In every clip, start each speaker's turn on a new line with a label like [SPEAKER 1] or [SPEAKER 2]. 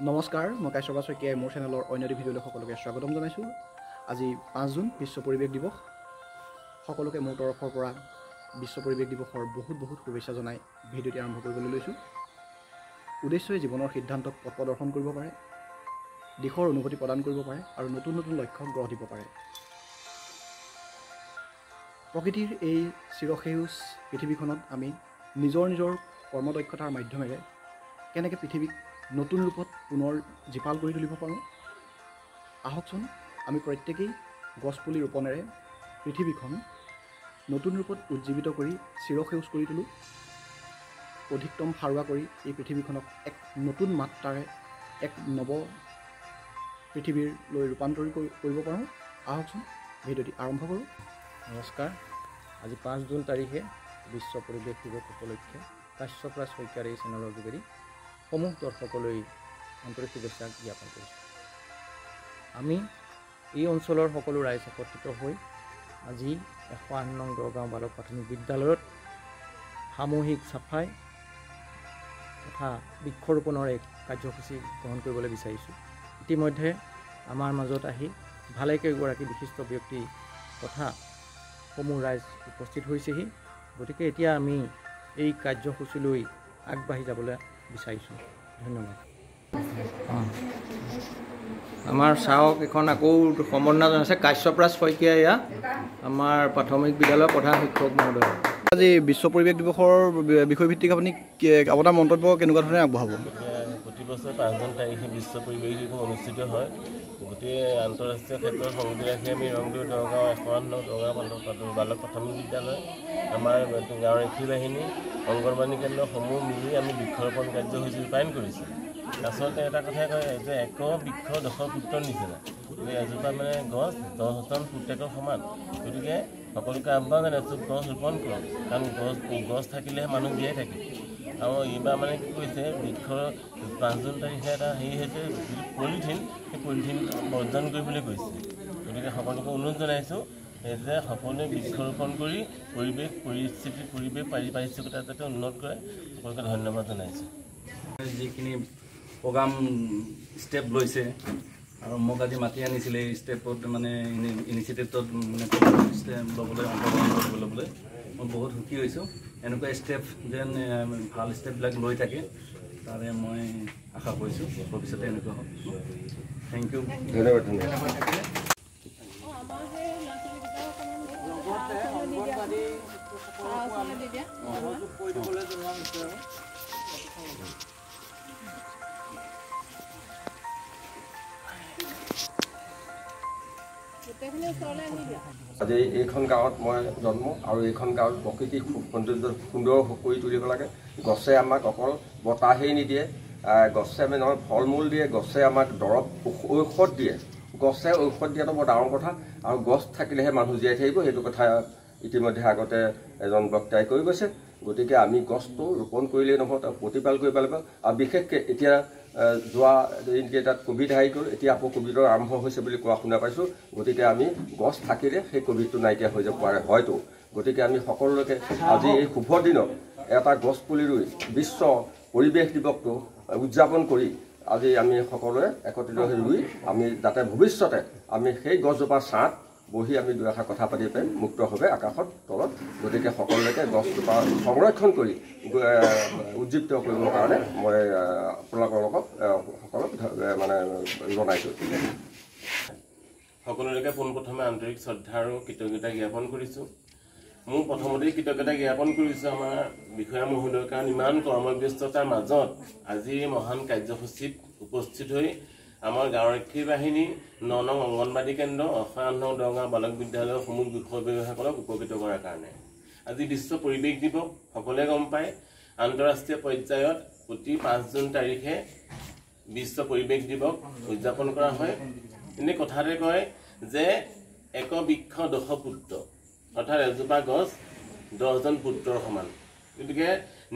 [SPEAKER 1] নমস্কাৰ, মই কাশ্যপ শইকীয়াই মোৰ চেনেলৰ অন্য এটি ভিডিঅ'লৈ সকলোকে স্বাগতম জনাইছোঁ। আজি 5 জুন বিশ্ব পৰিৱেশ দিৱস। সকলোকে মোৰ তৰফৰ পৰা বিশ্ব পৰিৱেশ দিৱসৰ বহুত শুভেচ্ছা জনাই ভিডিঅ'টি আৰম্ভ কৰিবলৈ লৈছোঁ। উদ্দেশ্যই জীৱনৰ সিদ্ধান্তক পথ প্ৰদৰ্শন কৰিব পাৰে, দিশৰ অনুভূতি প্ৰদান কৰিব পাৰে আৰু নতুন লক্ষ্য গঢ় দিব পাৰে। প্ৰকৃতিৰ এই চিৰসেউজ পৃথিৱীখনত আমি নিজৰ কৰ্মদক্ষতাৰ মাধ্যমেৰে কেনেকৈ পৃথিৱীক নতুন ৰূপত পুনৰ জীপাল কৰি তুলিব পাৰোঁ। আহকচোন আমি প্ৰত্যেকেই গছপুলি ৰোপণেৰে পৃথিৱীখন নতুন ৰূপত উজ্জীৱিত কৰি চিৰসেউজ কৰি তোলোঁ। অধিকতম সাৰুৱা কৰি এই পৃথিৱীখনক এক নতুন মাত্ৰাৰে এক নৱ পৃথিৱীলৈ ৰূপান্তৰি কৰিব পাৰোঁ। আহকচোন ভিডিঅ'টি আৰম্ভ কৰোঁ।
[SPEAKER 2] নমস্কাৰ, আজি 5 জুন তাৰিখে বিশ্ব পৰিৱেশ দিৱস উপলক্ষে কাশ্যপ শইকীয়াৰ এই চেনেলৰ যোগেদি সমূহ দৰ্শকলৈ আন্তৰিক শুভেচ্ছা জ্ঞাপন কৰিছোঁ। আমি এই অঞ্চলৰ সকলো ৰাইজ একত্ৰিত হৈ আজি 108 নং দৰগাঁও বালক প্ৰাথমিক বিদ্যালয়ত সামূহিক চাফাই তথা বৃক্ষৰোপণৰ এক কাৰ্যসূচী গ্ৰহণ কৰিবলৈ বিচাৰিছোঁ। ইতিমধ্যে আমাৰ মাজত আহি ভালেকেইগৰাকী বিশিষ্ট ব্যক্তি তথা সমূহ ৰাইজ উপস্থিত হৈছেহি। গতিকে এতিয়া আমি এই কাৰ্যসূচীলৈ আগবাঢ়ি যাবলৈ বিচাৰিছোঁ। ধন্যবাদ। আমাৰ চাওক এখন আকৌ সম্বৰ্ধনা জনাইছে কাশ্যপ শইকীয়া, এয়া আমাৰ প্ৰাথমিক বিদ্যালয়ৰ প্ৰধান শিক্ষক মহোদয়।
[SPEAKER 1] আজি বিশ্ব পৰিৱেশ দিৱসৰ বিষয়ভিত্তিক আপুনি আপোনাৰ মন্তব্য কেনেকুৱা ধৰণে আগবঢ়াব?
[SPEAKER 3] প্ৰতি বছৰ 5 জুন তাৰিখে বিশ্ব পৰিৱেশ দিৱস অনুষ্ঠিত হয়। গোটেই আন্তঃৰাষ্ট্ৰীয় ক্ষেত্ৰত সংগতি ৰাখি আমি ৰংপুৰ দৰগাঁও 108 নং দৰগাঁও বালক প্ৰাথমিক বিদ্যালয়, আমাৰ গাঁৱৰ ৰক্ষী বাহিনী, অংগনবাদী কেন্দ্ৰসমূহ মিলি আমি বৃক্ষৰোপণ কাৰ্যসূচী ৰূপায়ণ কৰিছোঁ। আচলতে এটা কথাই কয় যে এক বৃক্ষ 10 পুত্ৰৰ নিচিনা। এজোপা মানে গছ 10জন পুতেকৰ সমান। গতিকে সকলোকে আহ্বান জনাইছোঁ, গছ ৰোপণ কৰক, কাৰণ গছ থাকিলেহে মানুহ জীয়াই থাকে। আৰু এইবাৰ মানে কি কৰিছে, বৃক্ষৰ 5 জুন তাৰিখে এটা হেৰি হৈছে পলিথিন, সেই পলিথিন বৰ্জন কৰিবলৈ কৈছে। গতিকে সকলোকে অনুৰোধ জনাইছোঁ যে সকলোৱে বৃক্ষৰোপণ কৰি পৰিৱেশ পাৰিপাৰ্শ্বিকতা যাতে উন্নত কৰে, সকলোকে ধন্যবাদ জনাইছোঁ।
[SPEAKER 4] যিখিনি প্ৰগ্ৰাম ষ্টেপ লৈছে আৰু মোক আজি মাতি আনিছিলে এই ষ্টেপত মানে ইনিচিয়েটিভটোত মানে ষ্টেপ ল'বলৈ, অংশগ্ৰহণ কৰিবলৈ মই বহুত সুখী হৈছোঁ। এনেকুৱা ষ্টেপ যেন ভাল ষ্টেপবিলাক লৈ থাকে, তাৰে মই আশা কৰিছোঁ ভৱিষ্যতে এনেকুৱা হ'ব। থেংক ইউ, ধন্যবাদ।
[SPEAKER 5] আজি এইখন গাঁৱত মই জন্ম আৰু এইখন গাঁৱত প্ৰকৃতি খুব সুন্দৰ কৰি তুলিব লাগে। গছে আমাক অকল বতাহেই নিদিয়ে, গছে মানে ফল মূল দিয়ে, গছে আমাক দৰৱ ঔষধ দিয়ে। গছে ঔষধ দিয়াটো বৰ ডাঙৰ কথা, আৰু গছ থাকিলেহে মানুহ জীয়াই থাকিব। সেইটো কথা ইতিমধ্যে আগতে এজন বক্তাই কৈ গৈছে। গতিকে আমি গছটো ৰোপণ কৰিলেই নহ'ব, তাক প্ৰতিপাল কৰিব লাগিব। আৰু বিশেষকৈ এতিয়া যোৱা দিনকেইটাত ক'ভিড আহি গ'ল, এতিয়া আকৌ ক'ভিডৰ আৰম্ভ হৈছে বুলি কোৱা শুনা পাইছোঁ। গতিকে আমি গছ থাকিলে সেই ক'ভিডটো নাইকিয়া হৈ যাব পাৰে হয়তো। গতিকে আমি সকলোকে আজি এই শুভ দিনত এটা গছ পুলি ৰুই বিশ্ব পৰিৱেশ দিৱসটো উদযাপন কৰি আজি আমি সকলোৱে একত্ৰিত হৈ ৰুই আমি যাতে ভৱিষ্যতে আমি সেই গছজোপাৰ ছাঁত বহি আমি দুই এষাৰ কথা পাতি পাৰিম মুক্তভাৱে আকাশত তলত। গতিকে সকলোকে গছজোপা সংৰক্ষণ কৰি উজ্জীৱিত কৰিবৰ কাৰণে মই আপোনালোকক সকলক মানে জনাইছোঁ।
[SPEAKER 3] সকলোলৈকে পোনপ্ৰথমে আন্তৰিক শ্ৰদ্ধা আৰু কৃতজ্ঞতা জ্ঞাপন কৰিছোঁ। মোৰ প্ৰথমতেই কৃতজ্ঞতা জ্ঞাপন কৰিছোঁ আমাৰ বিষয়া মহোদয়, কাৰণ ইমান কৰ্মব্যস্ততাৰ মাজত আজি মহান কাৰ্যসূচীত উপস্থিত হৈ আমাৰ গাঁওৰক্ষী বাহিনী, 9 নং অংগনবাদী কেন্দ্ৰ, 108 নং দৰগাঁও বালক বিদ্যালয়ৰ সমূহ বিষয়ববীয়াসকলক উপকৃত কৰাৰ কাৰণে। আজি বিশ্ব পৰিৱেশ দিৱস সকলোৱে গম পায়। আন্তঃৰাষ্ট্ৰীয় পৰ্যায়ত প্ৰতি 5 জুন তাৰিখে বিশ্ব পৰিৱেশ দিৱস উদযাপন কৰা হয়। এনে কথাতে কয় যে এক বৃক্ষ 10 পুত্ৰ, অৰ্থাৎ এজোপা গছ 10জন পুত্ৰৰ সমান। গতিকে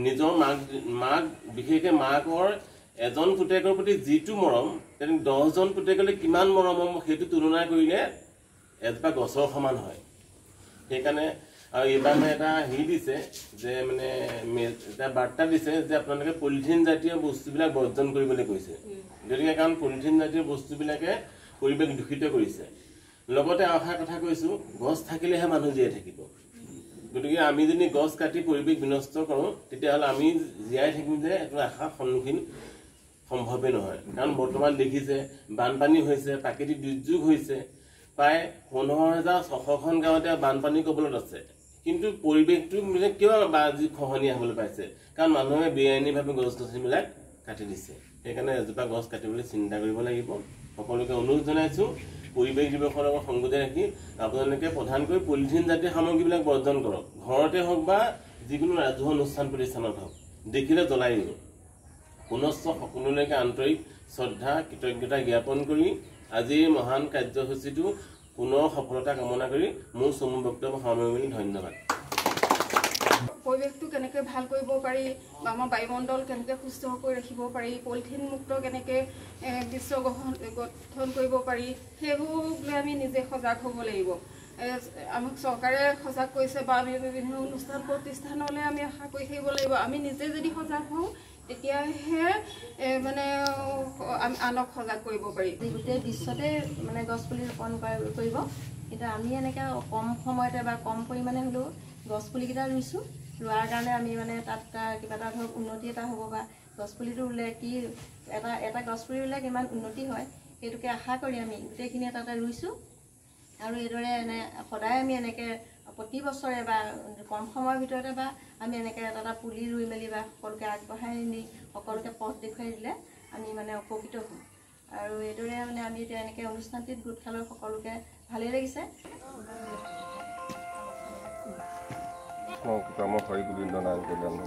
[SPEAKER 3] নিজৰ মাক বিশেষকৈ মাকৰ এজন পুতেকৰ প্ৰতি যিটো মৰম, তেনে 10জন পুতেকলৈ কিমান মৰম সেইটো তুলনা কৰিলে এজোপা গছৰ সমান হয়। সেইকাৰণে আৰু এইবাৰ মানে এটা হেৰি দিছে যে মানে এটা বাৰ্তা দিছে যে আপোনালোকে পলিথিন জাতীয় বস্তুবিলাক বৰ্জন কৰিবলৈ কৈছে গতিকে কাৰণ পলিথিন জাতীয় বস্তুবিলাকে পৰিৱেশ দূষিত কৰিছে লগতে আশা কথা কৈছোঁ গছ থাকিলেহে মানুহ জীয়াই থাকিব গতিকে আমি যদি গছ কাটি পৰিৱেশ বিনষ্ট কৰোঁ তেতিয়াহ'লে আমি জীয়াই থাকিম যে এইটো আশাৰ সন্মুখীন সম্ভৱেই নহয় কাৰণ বৰ্তমান দেখিছে বানপানী হৈছে প্ৰাকৃতিক দুৰ্যোগ হৈছে প্ৰায় ১৫,৬০০খন গাঁৱতে বানপানী কবলত আছে কিন্তু পৰিৱেশটো মানে কিয় আজি খহনীয়া হ'বলৈ পাইছে কাৰণ মানুহে বেআইনীভাৱে গছ গছনিবিলাক কাটি দিছে সেইকাৰণে এজোপা গছ কাটিবলৈ চিন্তা কৰিব লাগিব সকলোকে অনুৰোধ জনাইছোঁ পৰিৱেশ দিৱসৰ লগত সংগতি ৰাখি আপোনালোকে প্ৰধানকৈ পলিথিন জাতীয় সামগ্ৰীবিলাক বৰ্জন কৰক ঘৰতে হওক বা যিকোনো ৰাজহুৱা অনুষ্ঠান প্ৰতিষ্ঠানত হওক দেখিলে জ্বলাই দিব পুনশ্চ সকলোলৈকে আন্তৰিক শ্ৰদ্ধা কৃতজ্ঞতা জ্ঞাপন কৰি আজিৰ মহান কাৰ্যসূচীটো পুনৰ সফলতা কামনা কৰি মোৰ চমু বক্তব্য সামৰি ধন্যবাদ
[SPEAKER 6] পৰিৱেশটো কেনেকৈ ভাল কৰিব পাৰি বা আমাৰ বায়ুমণ্ডল কেনেকৈ সুস্থ কৰি ৰাখিব পাৰি পলিথিন মুক্ত কেনেকৈ বিশ্ব গঠন কৰিব পাৰি সেইবোৰ লৈ আমি নিজে সজাগ হ'ব লাগিব আমাক চৰকাৰে সজাগ কৰিছে বা আমি বিভিন্ন অনুষ্ঠান প্ৰতিষ্ঠানলৈ আমি আশা কৰি থাকিব লাগিব আমি নিজে যদি সজাগ হওঁ তেতিয়াহে মানে আনক সজাগ কৰিব পাৰি
[SPEAKER 7] গোটেই বিশ্বতে মানে গছপুলি ৰোপণ কৰিব কিন্তু আমি এনেকৈ কম সময়তে বা কম পৰিমাণে হ'লেও গছপুলিকেইটা ৰুইছোঁ ৰোৱাৰ কাৰণে আমি মানে তাত কিবা এটা ধৰক উন্নতি এটা হ'ব বা গছপুলিটো ৰুলে কি এটা গছপুলি ৰুলে কিমান উন্নতি হয় সেইটোকে আশা কৰি আমি গোটেইখিনি তাতে ৰুইছোঁ আৰু এইদৰে সদায় আমি এনেকৈ প্ৰতি বছৰে বা কম সময়ৰ ভিতৰতে বা আমি এনেকৈ এটা পুলি ৰুই মেলি বা সকলোকে আগবঢ়াই নি সকলোকে পথ দেখুৱাই দিলে আমি মানে উপকৃত হ'ম আৰু এইদৰে মানে আমি এতিয়া এনেকৈ অনুষ্ঠানটিত গোট খালৈ সকলোকে ভালেই লাগিছে
[SPEAKER 5] মই হৰি গোবিন্দ নাৰায়ণ কল্যাণ